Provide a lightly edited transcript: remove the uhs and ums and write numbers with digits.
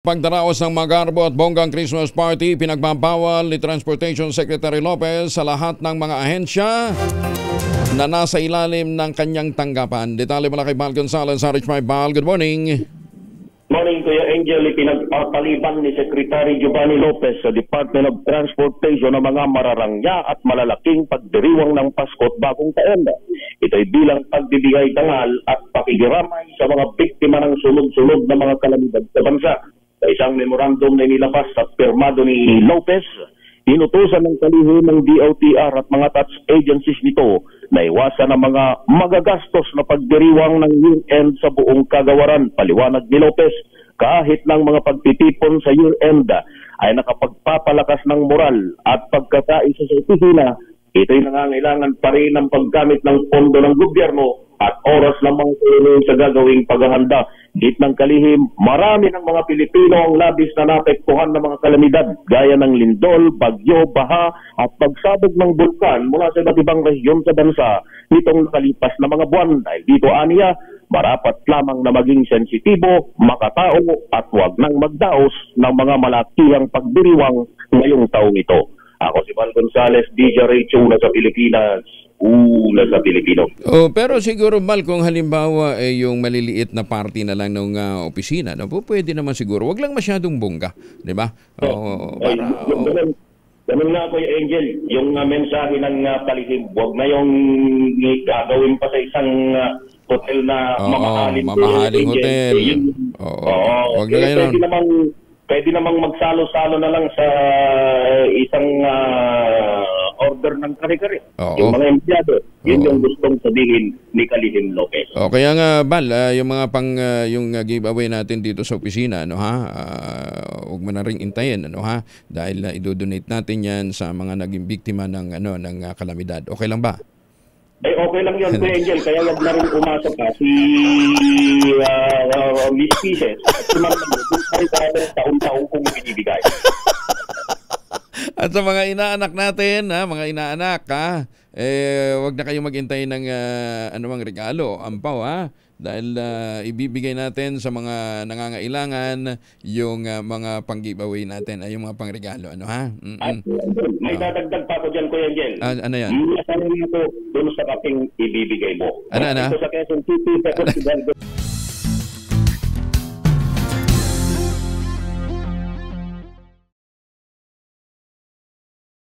Pagdaraos ng magarbo at bonggang Christmas party, pinagbabawal ni Transportation Secretary Lopez sa lahat ng mga ahensya na nasa ilalim ng kanyang tanggapan. Detalye mula kay Bal Gonzales, RH5 Bal. Good morning. Morning, Kuya Angel. Pinagpapaliban ni Secretary Giovanni Lopez sa Department of Transportation ng mga mararangya at malalaking pagdiriwang ng Pasko at Bagong Taon. Ito'y bilang pagbibigay dangal at pakikiramay sa mga biktima ng sunod-sunod na mga kalamidad sa bansa. Sa isang memorandum na nilabas at pirmado ni Lopez, inutusan ng kalihim ng DOTR at mga touch agencies nito na iwasan ang mga magagastos na pagdiriwang ng year-end sa buong kagawaran. Paliwanag ni Lopez, kahit ng mga pagtitipon sa year-end ay nakapagpapalakas ng moral at pagkakaisa sa opisina, ito'y nangangailangan pa rin ng paggamit ng pondo ng gobyerno at oras lamang sa gagawing paghahanda. Git ng kalihim, marami ng mga Pilipino ang labis na naapektuhan ng mga kalamidad gaya ng lindol, bagyo, baha at pagsabog ng bulkan mula sa iba't ibang rehiyon sa bansa nitong nakalipas na mga buwan. Dahil dito aniya, marapat lamang na maging sensitibo, makatao at huwag nang magdaos ng mga malakihang pagdiriwang ngayong taong ito. Ako si Bal Gonzales, DJ Rachel na sa Pilipinas. Una sa Pilipino. Pero siguro, Bal, kung halimbawa yung maliliit na party na lang ng opisina, no, pwede naman siguro. Wag lang masyadong bongga, di ba? Ganun nga, Kuya Angel, yung mensahe ng palihim, wag na yung gagawin pa sa isang hotel na mamahaling hotel. Wag na kayo Pwede namang magsalo-salo na lang sa isang order ng kare-kare. Yung mga empleyado, yun yung gustong sabihin ni Kalihim Lopez. Kaya nga, Bal, yung mga yung giveaway natin dito sa opisina, no, ha? Huwag mo na ring intayin, ano, ha? Dahil idodonate natin yan sa mga naging biktima ng kalamidad. Okay lang ba? Okay lang yun, Kuya Angel. Kaya wag na rin umasa pa si Miss Pieces at si Ma'am taon-taon kong binibigay. At sa mga inaanak natin, mga inaanak, wag na kayong maghintay ng anumang regalo, ampaw, dahil ibibigay natin sa mga nangangailangan yung mga pang-giveaway natin, yung mga pang-regalo, ano, ha? At may dadagdag pa ko dyan, Kuya Angel. Ano yan? Yung nasanin nito doon sa kaping ibibigay mo. Ano? Ito sa Quezon City,